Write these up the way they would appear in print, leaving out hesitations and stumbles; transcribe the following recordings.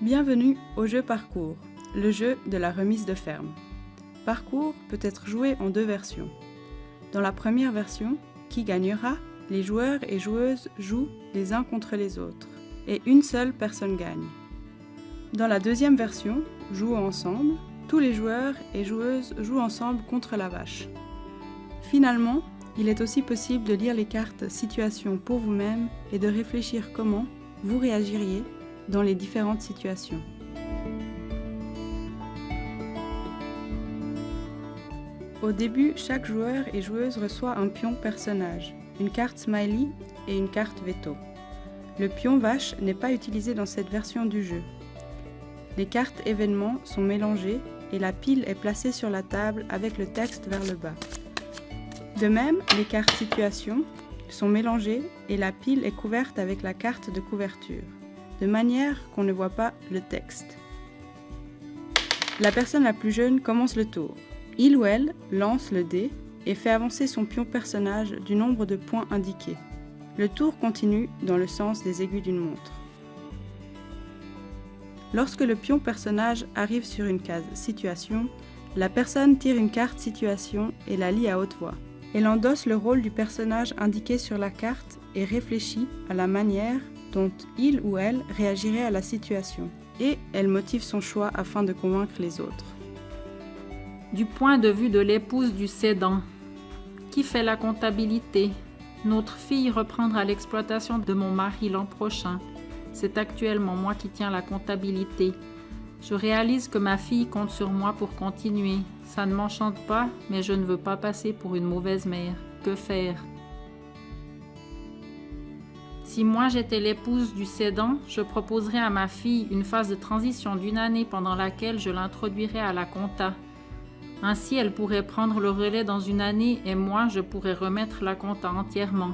Bienvenue au jeu Parcours, le jeu de la remise de ferme. Parcours peut être joué en deux versions. Dans la première version, qui gagnera, les joueurs et joueuses jouent les uns contre les autres, et une seule personne gagne. Dans la deuxième version, jouons ensemble, tous les joueurs et joueuses jouent ensemble contre la vache. Finalement, il est aussi possible de lire les cartes situations pour vous-même et de réfléchir comment vous réagiriez dans les différentes situations. Au début, chaque joueur et joueuse reçoit un pion personnage, une carte smiley et une carte veto. Le pion vache n'est pas utilisé dans cette version du jeu. Les cartes événements sont mélangées et la pile est placée sur la table avec le texte vers le bas. De même, les cartes situations sont mélangées et la pile est couverte avec la carte de couverture, de manière qu'on ne voit pas le texte. La personne la plus jeune commence le tour. Il ou elle lance le dé et fait avancer son pion personnage du nombre de points indiqués. Le tour continue dans le sens des aiguilles d'une montre. Lorsque le pion personnage arrive sur une case situation, la personne tire une carte situation et la lit à haute voix. Elle endosse le rôle du personnage indiqué sur la carte et réfléchit à la manière dont il ou elle réagirait à la situation. Et elle motive son choix afin de convaincre les autres. Du point de vue de l'épouse du cédant, qui fait la comptabilité? Notre fille reprendra l'exploitation de mon mari l'an prochain. C'est actuellement moi qui tiens la comptabilité. Je réalise que ma fille compte sur moi pour continuer. Ça ne m'enchante pas, mais je ne veux pas passer pour une mauvaise mère. Que faire? Si moi j'étais l'épouse du cédant, je proposerais à ma fille une phase de transition d'une année pendant laquelle je l'introduirais à la compta. Ainsi, elle pourrait prendre le relais dans une année et moi, je pourrais remettre la compta entièrement.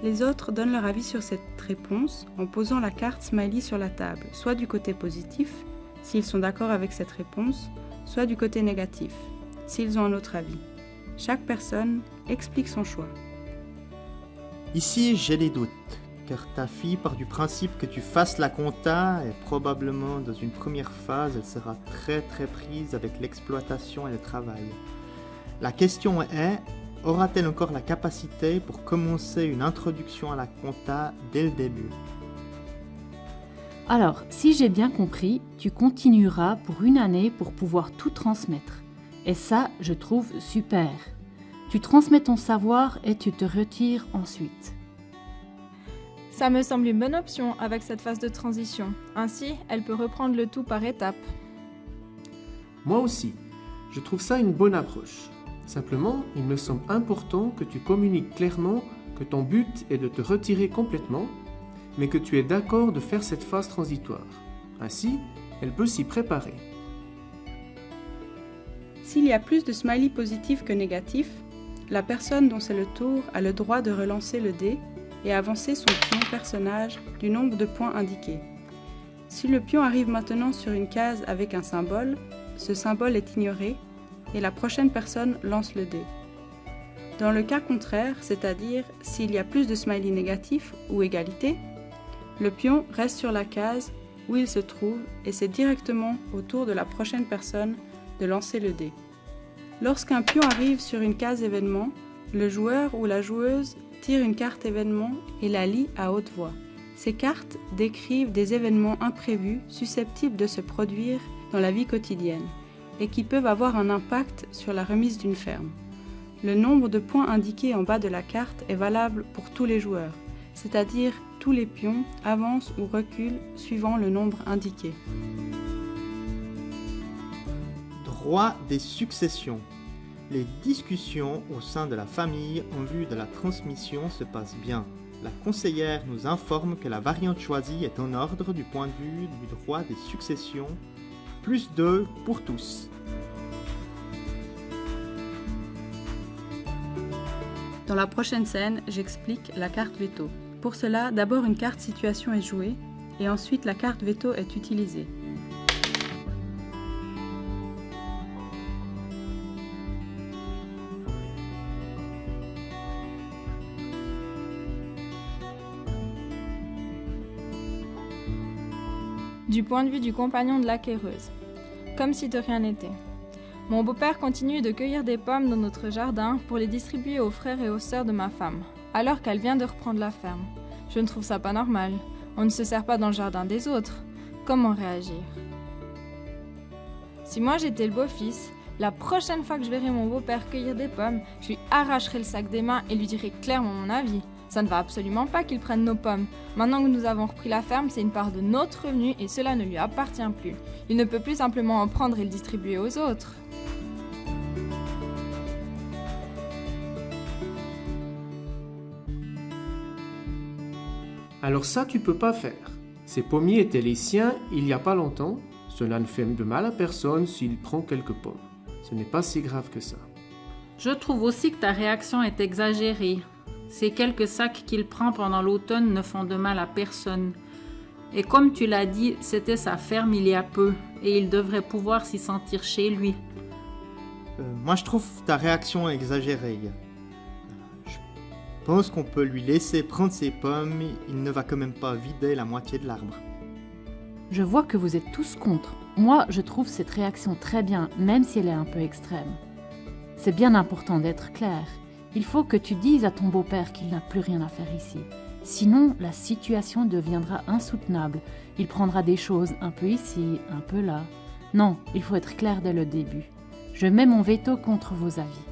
Les autres donnent leur avis sur cette réponse en posant la carte smiley sur la table, soit du côté positif, s'ils sont d'accord avec cette réponse, soit du côté négatif, s'ils ont un autre avis. Chaque personne explique son choix. Ici, j'ai des doutes, car ta fille part du principe que tu fasses la compta et probablement dans une première phase, elle sera très prise avec l'exploitation et le travail. La question est, aura-t-elle encore la capacité pour commencer une introduction à la compta dès le début? Alors, si j'ai bien compris, tu continueras pour une année pour pouvoir tout transmettre. Et ça, je trouve super. Tu transmets ton savoir et tu te retires ensuite. Ça me semble une bonne option avec cette phase de transition. Ainsi, elle peut reprendre le tout par étapes. Moi aussi, je trouve ça une bonne approche. Simplement, il me semble important que tu communiques clairement que ton but est de te retirer complètement, mais que tu es d'accord de faire cette phase transitoire. Ainsi, elle peut s'y préparer. S'il y a plus de smileys positifs que négatifs, la personne dont c'est le tour a le droit de relancer le dé et avancer son pion personnage du nombre de points indiqués. Si le pion arrive maintenant sur une case avec un symbole, ce symbole est ignoré et la prochaine personne lance le dé. Dans le cas contraire, c'est-à-dire s'il y a plus de smileys négatifs ou égalité, le pion reste sur la case où il se trouve et c'est directement au tour de la prochaine personne de lancer le dé. Lorsqu'un pion arrive sur une case événement, le joueur ou la joueuse tire une carte événement et la lit à haute voix. Ces cartes décrivent des événements imprévus susceptibles de se produire dans la vie quotidienne et qui peuvent avoir un impact sur la remise d'une ferme. Le nombre de points indiqués en bas de la carte est valable pour tous les joueurs, c'est-à-dire tous les pions avancent ou reculent suivant le nombre indiqué. Droit des successions. Les discussions au sein de la famille en vue de la transmission se passent bien. La conseillère nous informe que la variante choisie est en ordre du point de vue du droit des successions, +2 pour tous. Dans la prochaine scène, j'explique la carte veto. Pour cela, d'abord une carte situation est jouée et ensuite la carte veto est utilisée. du point de vue du compagnon de l'acquéreuse. Comme si de rien n'était. Mon beau-père continue de cueillir des pommes dans notre jardin pour les distribuer aux frères et aux sœurs de ma femme, alors qu'elle vient de reprendre la ferme. Je ne trouve ça pas normal. On ne se sert pas dans le jardin des autres. Comment réagir? Si moi j'étais le beau-fils, la prochaine fois que je verrai mon beau-père cueillir des pommes, je lui arracherai le sac des mains et lui dirai clairement mon avis. Ça ne va absolument pas qu'il prenne nos pommes. Maintenant que nous avons repris la ferme, c'est une part de notre revenu et cela ne lui appartient plus. Il ne peut plus simplement en prendre et le distribuer aux autres. Alors ça, tu peux pas faire. Ces pommiers étaient les siens il y a pas longtemps. Cela ne fait de mal à personne s'il prend quelques pommes. Ce n'est pas si grave que ça. Je trouve aussi que ta réaction est exagérée. Ces quelques sacs qu'il prend pendant l'automne ne font de mal à personne. Et comme tu l'as dit, c'était sa ferme il y a peu, et il devrait pouvoir s'y sentir chez lui. Moi, je trouve ta réaction exagérée. Je pense qu'on peut lui laisser prendre ses pommes, il ne va quand même pas vider la moitié de l'arbre. Je vois que vous êtes tous contre. Moi, je trouve cette réaction très bien, même si elle est un peu extrême. C'est bien important d'être clair. Il faut que tu dises à ton beau-père qu'il n'a plus rien à faire ici. Sinon, la situation deviendra insoutenable. Il prendra des choses un peu ici, un peu là. Non, il faut être clair dès le début. Je mets mon veto contre vos avis.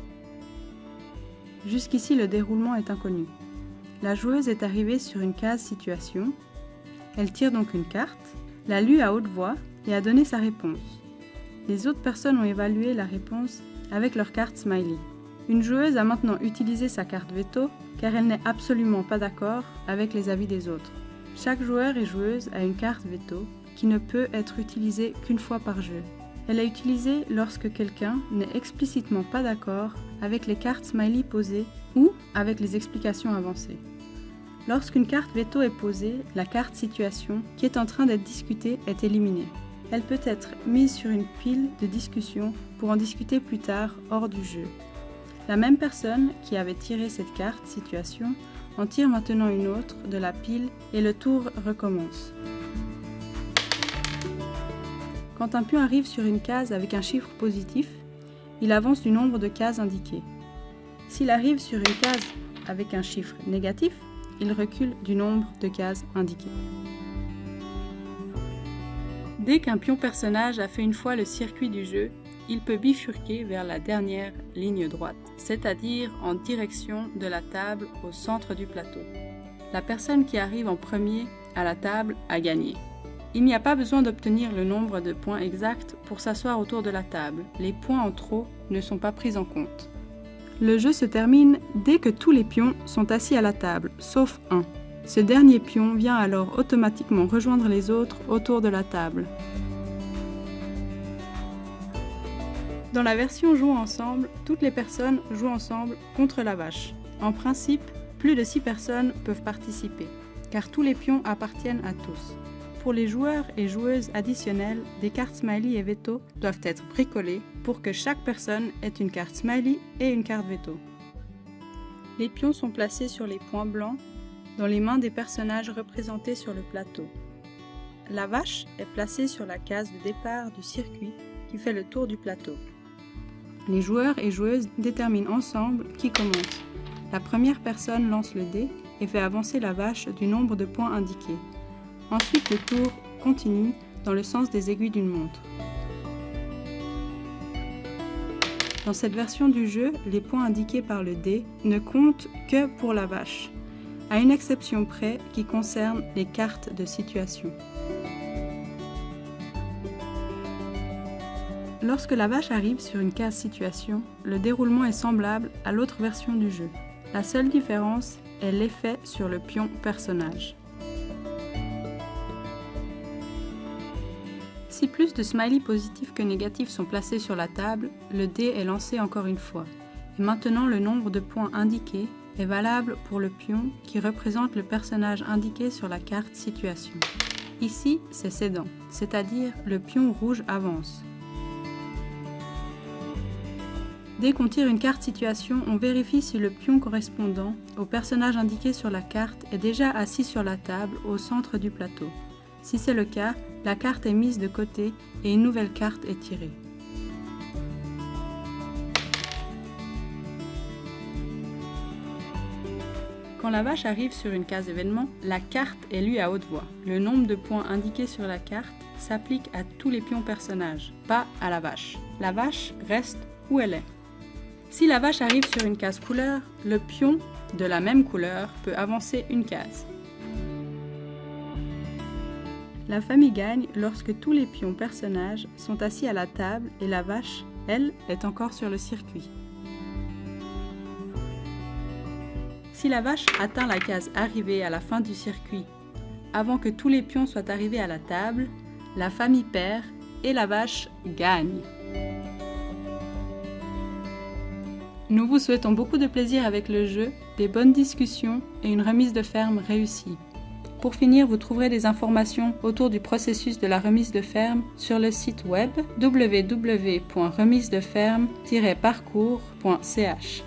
Jusqu'ici, le déroulement est inconnu. La joueuse est arrivée sur une case situation. Elle tire donc une carte, l'a lue à haute voix et a donné sa réponse. Les autres personnes ont évalué la réponse avec leur carte smiley. Une joueuse a maintenant utilisé sa carte veto car elle n'est absolument pas d'accord avec les avis des autres. Chaque joueur et joueuse a une carte veto qui ne peut être utilisée qu'une fois par jeu. Elle est utilisée lorsque quelqu'un n'est explicitement pas d'accord avec les cartes smiley posées ou avec les explications avancées. Lorsqu'une carte veto est posée, la carte situation qui est en train d'être discutée est éliminée. Elle peut être mise sur une pile de discussion pour en discuter plus tard hors du jeu. La même personne qui avait tiré cette carte situation en tire maintenant une autre de la pile et le tour recommence. Quand un pion arrive sur une case avec un chiffre positif, il avance du nombre de cases indiquées. S'il arrive sur une case avec un chiffre négatif, il recule du nombre de cases indiquées. Dès qu'un pion personnage a fait une fois le circuit du jeu, il peut bifurquer vers la dernière ligne droite, c'est-à-dire en direction de la table au centre du plateau. La personne qui arrive en premier à la table a gagné. Il n'y a pas besoin d'obtenir le nombre de points exact pour s'asseoir autour de la table. Les points en trop ne sont pas pris en compte. Le jeu se termine dès que tous les pions sont assis à la table, sauf un. Ce dernier pion vient alors automatiquement rejoindre les autres autour de la table. Dans la version jouant ensemble, toutes les personnes jouent ensemble contre la vache. En principe, plus de 6 personnes peuvent participer, car tous les pions appartiennent à tous. Pour les joueurs et joueuses additionnels, des cartes smiley et veto doivent être bricolées pour que chaque personne ait une carte smiley et une carte veto. Les pions sont placés sur les points blancs dans les mains des personnages représentés sur le plateau. La vache est placée sur la case de départ du circuit qui fait le tour du plateau. Les joueurs et joueuses déterminent ensemble qui commence. La première personne lance le dé et fait avancer la vache du nombre de points indiqués. Ensuite, le tour continue dans le sens des aiguilles d'une montre. Dans cette version du jeu, les points indiqués par le dé ne comptent que pour la vache, à une exception près qui concerne les cartes de situation. Lorsque la vache arrive sur une case situation, le déroulement est semblable à l'autre version du jeu. La seule différence est l'effet sur le pion personnage. Si plus de smileys positifs que négatifs sont placés sur la table, le dé est lancé encore une fois. Et maintenant, le nombre de points indiqués est valable pour le pion qui représente le personnage indiqué sur la carte situation. Ici, c'est cédant, c'est-à-dire le pion rouge avance. Dès qu'on tire une carte situation, on vérifie si le pion correspondant au personnage indiqué sur la carte est déjà assis sur la table au centre du plateau. Si c'est le cas, la carte est mise de côté et une nouvelle carte est tirée. Quand la vache arrive sur une case événement, la carte est lue à haute voix. Le nombre de points indiqués sur la carte s'applique à tous les pions personnages, pas à la vache. La vache reste où elle est. Si la vache arrive sur une case couleur, le pion de la même couleur peut avancer une case. La famille gagne lorsque tous les pions personnages sont assis à la table et la vache, elle, est encore sur le circuit. Si la vache atteint la case arrivée à la fin du circuit, avant que tous les pions soient arrivés à la table, la famille perd et la vache gagne. Nous vous souhaitons beaucoup de plaisir avec le jeu, des bonnes discussions et une remise de ferme réussie. Pour finir, vous trouverez des informations autour du processus de la remise de ferme sur le site web www.remisedeferme-parcours.ch.